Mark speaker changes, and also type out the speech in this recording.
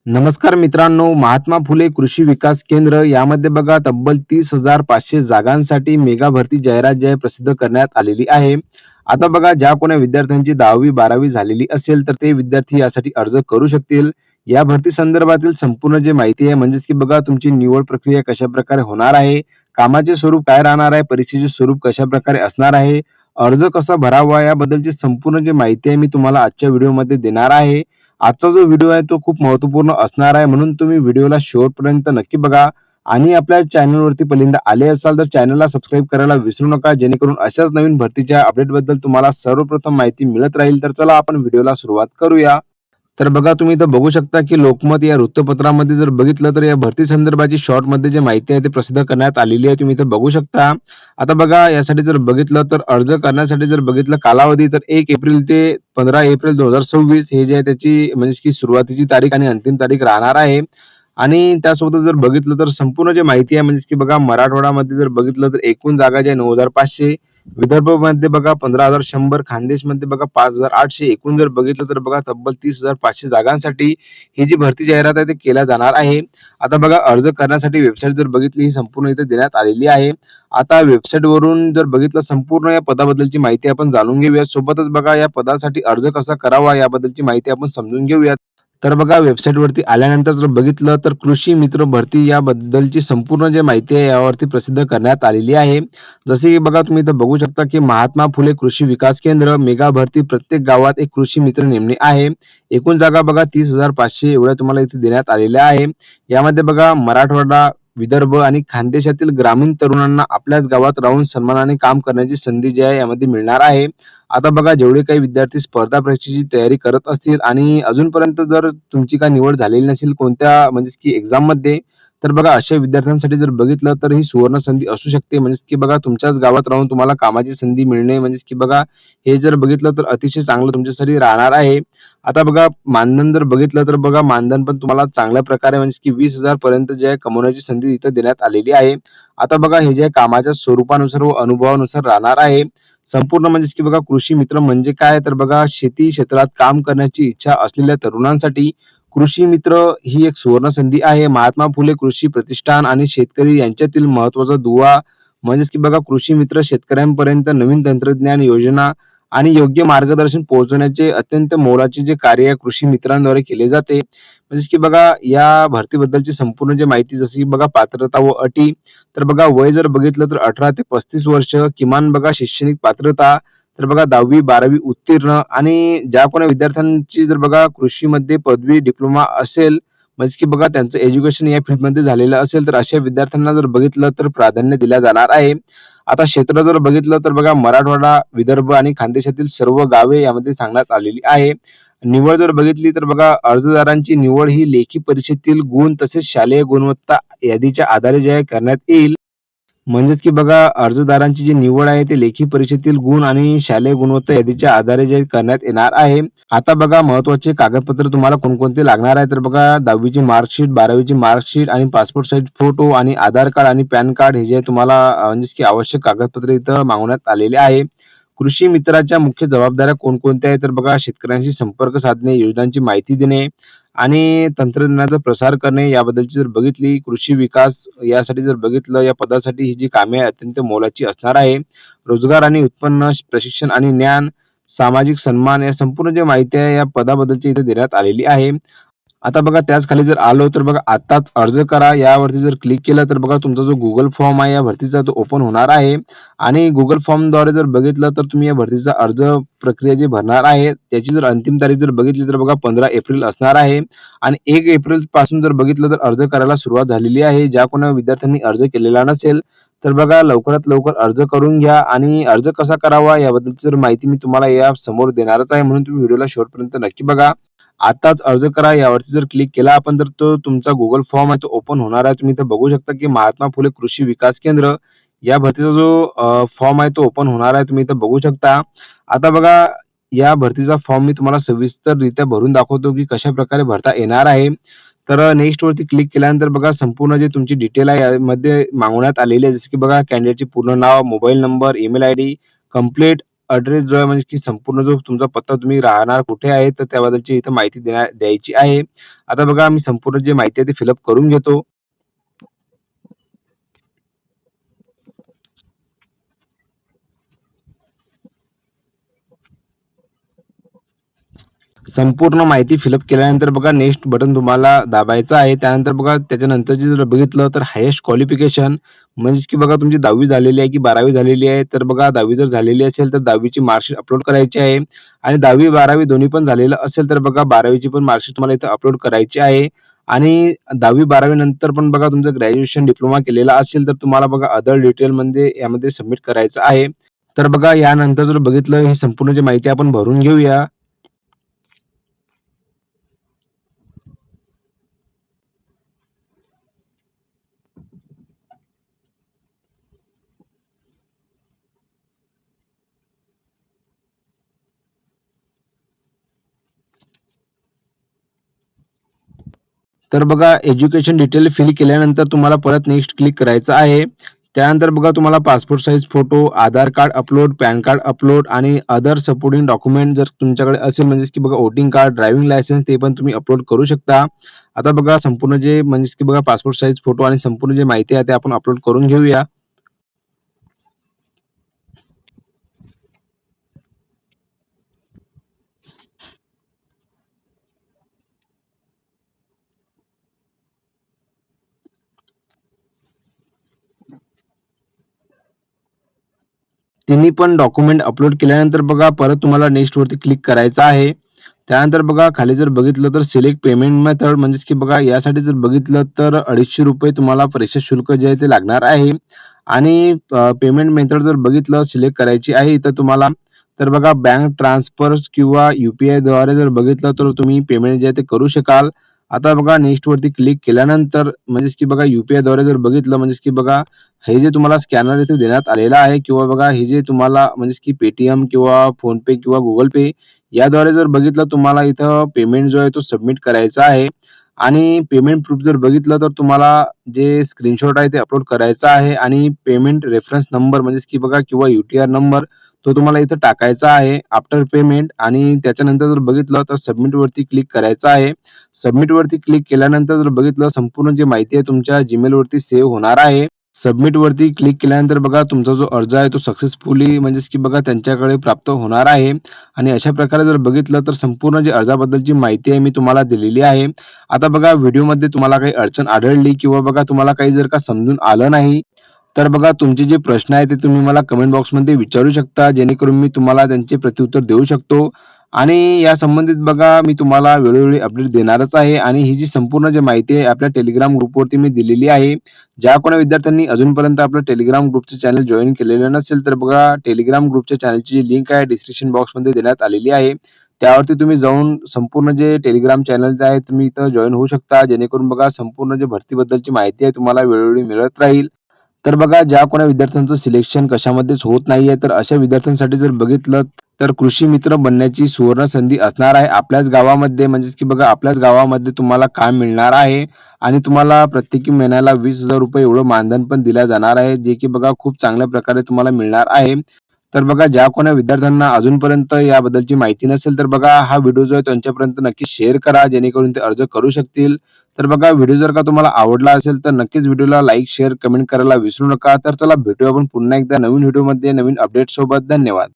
Speaker 1: नमस्कार मित्रांनो, महात्मा फुले कृषी विकास केंद्र यामध्ये बघा तब्बल 30,500 जागांसाठी मेगा भरती जाहिरात जी आहे प्रसिद्ध करण्यात आलेली आहे. आता बघा ज्या कोण्या विद्यार्थ्यांची 10वी-12वी झालेली असेल तर ते विद्यार्थी यासाठी अर्ज करू शकतील. या भरती संदर्भातील संपूर्ण जी माहिती आहे म्हणजेच की बघा तुमची निवड प्रक्रिया कशाप्रकारे होणार आहे, कामाचे स्वरूप काय राहणार आहे, परीक्षेचे स्वरूप कशाप्रकारे असणार आहे, अर्ज कसा भरावा याबद्दलची संपूर्ण जी माहिती आहे मी तुम्हाला आजच्या व्हिडिओमध्ये देणार आहे. आजचा जो व्हिडिओ आहे तो खूप महत्त्वपूर्ण असणार आहे म्हणून तुम्ही व्हिडिओला शेवटपर्यंत नक्की बघा आणि आपल्या चॅनलवरती पहिल्यांदा आले असाल तर चॅनलला सबस्क्राईब करायला विसरू नका जेणेकरून अशाच नवीन भरतीच्या अपडेटबद्दल तुम्हाला सर्वप्रथम माहिती मिळत राहील. तर चला आपण व्हिडिओला सुरुवात करूया. तर बघा तुम्ही इथं बघू शकता की लोकमत या वृत्तपत्रामध्ये जर बघितलं तर या भरती संदर्भाची शॉर्टमध्ये जी माहिती आहे ती प्रसिद्ध करण्यात आलेली आहे. तुम्ही इथं बघू शकता. आता बघा यासाठी जर बघितलं तर अर्ज करण्यासाठी जर बघितलं कालावधी तर 1 एप्रिल ते 15 एप्रिल 2026 हे जे आहे त्याची म्हणजे की सुरुवातीची तारीख आणि अंतिम तारीख राहणार आहे. आणि त्यासोबतच जर बघितलं तर संपूर्ण जी माहिती आहे म्हणजे की बघा मराठवाड्यामध्ये जर बघितलं तर एकूण जागा ज्या 9,500, विदर्भमध्ये बघा 15,100, खानदेशमध्ये बघा 5,800, एकूण जर बघितलं तर बघा तब्बल 30,500 जागांसाठी ही जी भरती जाहिरात आहे ते केल्या जाणार आहे. आता बघा अर्ज करण्यासाठी वेबसाईट जर बघितली ही संपूर्ण इथे देण्यात आलेली आहे. आता वेबसाईटवरून जर बघितलं संपूर्ण या पदाबद्दलची माहिती आपण जाणून घेऊया. सोबतच बघा या पदासाठी अर्ज कसा करावा याबद्दलची माहिती आपण समजून घेऊयात. तर बघा वेबसाईटवरती आल्यानंतर जर बघितलं तर कृषी मित्र भरती याबद्दलची संपूर्ण जी माहिती आहे यावरती प्रसिद्ध करण्यात आलेली आहे. जसे की बघा तुम्ही इथं बघू शकता की महात्मा फुले कृषी विकास केंद्र मेगा भरती प्रत्येक गावात एक कृषी मित्र नेमणे आहे. एकूण जागा बघा 30,500 एवढ्या तुम्हाला इथे देण्यात आलेल्या आहे. यामध्ये बघा मराठवाडा, विदर्भ आणि खानदेशातील ग्रामीण तरुणांना आपल्याच गावात राहून सन्मानाने काम करण्याची संधी जी आहे यामध्ये मिळणार आहे. आता बघा जेवढे काही विद्यार्थी स्पर्धा परीक्षेची तयारी करत असतील आणि अजूनपर्यंत जर तुमची काही निवड झालेली नसेल कोणत्या म्हणजेच की एक्झाममध्ये, तर बघा अशा विद्यार्थ्यांसाठी जर बघितलं तर ही सुवर्ण संधी असू शकते. म्हणजेच की बघा तुमच्याच गावात राहून तुम्हाला कामाची संधी मिळणे म्हणजेच की बघा हे जर बघितलं तर अतिशय चांगलं तुमच्यासाठी राहणार आहे. आता बघा मानधन जर बघितलं तर बघा मानधन पण तुम्हाला चांगल्या प्रकारे म्हणजे की 20,000 पर्यंत जे आहे कमवण्याची संधी इथं देण्यात आलेली आहे. आता बघा हे जे आहे कामाच्या स्वरूपानुसार व अनुभवानुसार राहणार आहे. संपूर्ण म्हणजेच की बघा कृषी मित्र म्हणजे काय तर बघा शेती क्षेत्रात काम करण्याची इच्छा असलेल्या तरुणांसाठी कृषी मित्र ही एक सुवर्ण संधी आहे. महात्मा फुले कृषी प्रतिष्ठान आणि शेतकरी यांच्यातील महत्त्वाचा दुवा म्हणजेच की बघा कृषी मित्र शेतकऱ्यांपर्यंत नवीन तंत्रज्ञान योजना आणि योग्य मार्गदर्शन पोहोचवण्याचे अत्यंत मोलाचे जे कार्य या कृषी मित्रांद्वारे केले जाते. म्हणजेच की बघा या भरतीबद्दलची संपूर्ण जी माहिती जशी की बघा पात्रता व अटी तर बघा वय जर बघितलं तर 18 ते 35 वर्ष, किमान बघा शैक्षणिक पात्रता तर बघा 10वी-12वी उत्तीर्ण आणि ज्या कोणी विद्यार्थ्यांची जर बघा कृषीमध्ये पदवी, डिप्लोमा असेल म्हणजे की बघा त्यांचं एज्युकेशन या फील्डमध्ये झालेलं असेल तर अशा विद्यार्थ्यांना जर बघितलं तर प्राधान्य दिलं जाणार आहे. आता क्षेत्र जर बघितलं तर बघा मराठवाडा, विदर्भ आणि खानदेशातील सर्व गावे यामध्ये सांगण्यात आलेली आहे. निवड जर बघितली तर बघा अर्जदारांची निवड ही लेखी परीक्षेतील गुण तसेच शालेय गुणवत्ता यादीच्या आधारे जे आहे करण्यात येईल. म्हणजेच की बघा अर्जदारांची जी निवड आहे ते लेखी परीक्षेतील गुण आणि शालेय गुणवत्ता यादीच्या आधारे जे करण्यात येणार आहे. आता बघा महत्त्वाचे कागदपत्र तुम्हाला कोणकोणते लागणार आहे तर बघा 10वीची मार्कशीट, 12वीची मार्कशीट आणि पासपोर्ट साइज फोटो आणि आधार कार्ड आणि पॅन कार्ड हे जे तुम्हाला म्हणजेच की आवश्यक कागदपत्रे इथं मागवण्यात आलेले आहे. कृषी मित्राच्या मुख्य जबाबदाऱ्या कोणकोणत्या आहेत तर बघा शेतकऱ्यांशी संपर्क साधणे, योजनांची माहिती देणे आणि तंत्रज्ञानाचा प्रसार करणे याबद्दलची जर बघितली कृषी विकास यासाठी जर बघितलं या पदासाठी ही जी कामे आहे अत्यंत मोलाची असणार आहे. रोजगार आणि उत्पन्न, प्रशिक्षण आणि ज्ञान, सामाजिक सन्मान या संपूर्ण जी माहिती आहे या पदाबद्दलची इथे देण्यात आलेली आहे. आता बघा त्याच खाली जर आलो तर बघा आताच अर्ज करा यावरती जर क्लिक केलं तर बघा तुमचा जो गुगल फॉर्म आहे या भरतीचा तो ओपन होणार आहे आणि गुगल फॉर्मद्वारे जर बघितलं तर तुम्ही या भरतीचा अर्ज प्रक्रिया जी भरणार आहे त्याची जर अंतिम तारीख जर बघितली तर बघा 15 एप्रिल असणार आहे आणि 1 एप्रिल पासून जर बघितलं तर अर्ज करायला सुरुवात झालेली आहे. ज्या कोणा विद्यार्थ्यांनी अर्ज केलेला नसेल तर बघा लवकरात लवकर अर्ज करून घ्या आणि अर्ज कसा करावा याबद्दलची जर माहिती मी तुम्हाला या समोर देणारच आहे म्हणून तुम्ही व्हिडिओला शेवटपर्यंत नक्की बघा. आताच अर्ज करा यावरती जर क्लिक केला आपण तर तो तुमचा गुगल फॉर्म आहे तो ओपन होणार आहे. तुम्ही इथं बघू शकता की महात्मा फुले कृषी विकास केंद्र या भरतीचा जो फॉर्म आहे तो ओपन होणार आहे. तुम्ही इथं बघू शकता. आता बघा या भरतीचा फॉर्म मी तुम्हाला सविस्तररित्या भरून दाखवतो की कशाप्रकारे भरता येणार आहे. तर नेक्स्ट वरती क्लिक केल्यानंतर बघा संपूर्ण जे तुमची डिटेल आहे यामध्ये मागवण्यात आलेली आहे. जसं की बघा कॅन्डिडेटचे पूर्ण नाव, mobile number, email ID, complete address जो आहे म्हणजे की संपूर्ण जो तुमचा पत्ता तुम्ही राहणार कुठे आहे, तर त्याबद्दलची इथं माहिती द्यायची आहे. आता बघा मी संपूर्ण जी माहिती आहे ती फिलअप करून घेतो. संपूर्ण माहिती फिलअप केल्यानंतर बघा नेक्स्ट बटन तुम्हाला दाबायचं आहे. त्यानंतर बघा त्याच्यानंतरची जर बघितलं तर हायेस्ट क्वालिफिकेशन म्हणजेच की बघा तुमची 10वी झालेली आहे की 12वी झालेली आहे. तर बघा 10वी जर झालेली असेल तर 10वीची मार्कशीट अपलोड करायची आहे आणि 10वी 12वी दोन्ही पण झालेलं असेल तर बघा 12वीची पण मार्कशीट तुम्हाला इथं अपलोड करायची आहे. आणि 10वी 12वी नंतर पण बघा तुमचं ग्रॅज्युएशन डिप्लोमा केलेला असेल तर तुम्हाला बघा अदर डिटेलमध्ये यामध्ये सबमिट करायचं आहे. तर बघा यानंतर जर बघितलं ही संपूर्ण जी माहिती आपण भरून घेऊया. तर बघा एज्युकेशन डिटेल फिल केल्यानंतर तुम्हाला परत नेक्स्ट क्लिक करायचं आहे. त्यानंतर बघा तुम्हाला passport size photo, Aadhaar card upload, PAN card upload आणि अदर सपोर्टिंग डॉक्युमेंट जर तुमच्याकडे असेल म्हणजेच की बघा वोटिंग कार्ड, ड्रायव्हिंग लायसन्स ते पण तुम्ही अपलोड करू शकता. आता बघा संपूर्ण जे म्हणजेच की बघा पासपोर्ट साइज फोटो आणि संपूर्ण जे माहिती आहे ते आपण अपलोड करून घेऊया. तिन्ही पण डॉक्युमेंट अपलोड केल्यानंतर बघा परत तुम्हाला नेक्स्ट वरती क्लिक करायचं आहे. त्यानंतर बघा खाली जर बघितलं तर सिलेक्ट पेमेंट मेथड म्हणजेच की बघा यासाठी जर बघितलं तर ₹250 तुम्हाला परीक्षा शुल्क जे आहे ते लागणार आहे. आणि पेमेंट मेथड जर बघितलं सिलेक्ट करायची आहे तर तुम्हाला तर बघा बँक ट्रान्सफर किंवा द्वारे जर बघितलं तर तुम्ही पेमेंट जे आहे ते करू शकाल. आता बघा नेक्स्ट वरती क्लिक केल्यानंतर म्हणजेच की बघा द्वारे जर बघितलं म्हणजेच की बघा हे जे तुम्हाला स्कॅनर इथे देण्यात आलेला आहे किंवा बघा हे जे तुम्हाला म्हणजेच की Paytm किंवा PhonePe किंवा Google Pay याद्वारे जर बघितलं तुम्हाला इथं पेमेंट जो आहे तो सबमिट करायचा आहे. आणि पेमेंट प्रूफ जर बघितलं तर तुम्हाला जे स्क्रीनशॉट आहे ते अपलोड करायचा आहे आणि पेमेंट रेफरन्स नंबर म्हणजेच की बघा किंवा नंबर तो तुम्हाला इथं टाकायचा आहे आफ्टर पेमेंट आणि त्याच्यानंतर जर बघितलं तर सबमिट वरती क्लिक करायचं आहे. सबमिट वरती क्लिक केल्यानंतर जर बघितलं संपूर्ण जी माहिती आहे तुमच्या Gmail वरती सेव्ह होणार आहे. सबमिट वरती क्लिक केल्यानंतर बघा तुमचा जो अर्ज आहे तो सक्सेसफुली म्हणजेच की बघा त्यांच्याकडे प्राप्त होणार आहे. आणि अशा प्रकारे जर बघितलं तर संपूर्ण जी अर्जाबद्दलची माहिती आहे मी तुम्हाला दिलेली आहे. आता बघा व्हिडिओमध्ये तुम्हाला काही अडचण आढळली किंवा बघा तुम्हाला काही जर का समजून आलं नाही, तर बघा तुमचे जे प्रश्न आहेत ते तुम्ही मला कमेंट बॉक्समध्ये विचारू शकता जेणेकरून मी तुम्हाला त्यांचे प्रत्युत्तर देऊ शकतो. आणि या संबंधित बघा मी तुम्हाला वेळोवेळी अपडेट देणारच आहे आणि ही जी संपूर्ण जी माहिती आहे आपल्या टेलिग्राम ग्रुपवरती मी दिलेली आहे. ज्या कोणी विद्यार्थ्यांनी अजूनपर्यंत आपलं टेलिग्राम ग्रुपचं चॅनल जॉइन केलेलं नसेल तर बघा टेलिग्राम ग्रुपच्या चॅनलची जी लिंक आहे डिस्क्रिप्शन बॉक्समध्ये देण्यात आलेली आहे. त्यावरती तुम्ही जाऊन संपूर्ण जे टेलिग्राम चॅनल आहे तुम्ही इथं जॉइन होऊ शकता जेणेकरून बघा संपूर्ण जे भरतीबद्दलची माहिती आहे तुम्हाला वेळोवेळी मिळत राहील. तर बघा ज्या कोण्या विद्यार्थ्यांचं सिलेक्शन कशामध्येच होत नाहीये तर अशा विद्यार्थ्यांसाठी जर बघितलं तर कृषी मित्र बनण्याची सुवर्ण संधी असणार आहे आपल्याच गावामध्ये म्हणजेच की बघा आपल्याच गावामध्ये तुम्हाला काम मिळणार आहे आणि तुम्हाला प्रत्येकी महिन्याला ₹20,000 एवढं मानधन पण दिलं जाणार आहे जे की बघा खूप चांगल्या प्रकारे तुम्हाला मिळणार आहे. तर बघा ज्या कोण्या विद्यार्थ्यांना अजूनपर्यंत याबद्दलची माहिती नसेल तर बघा हा व्हिडिओ जो आहे त्यांच्यापर्यंत नक्की शेअर करा जेणेकरून ते अर्ज करू शकतील. तर बघा व्हिडिओ जर का तुम्हाला आवडला असेल तर नक्कीच व्हिडिओला लाईक, शेअर, कमेंट करायला विसरू नका. तर चला भेटूया आपण पुन्हा एकदा नवीन व्हिडिओमध्ये नवीन अपडेट सोबत. धन्यवाद.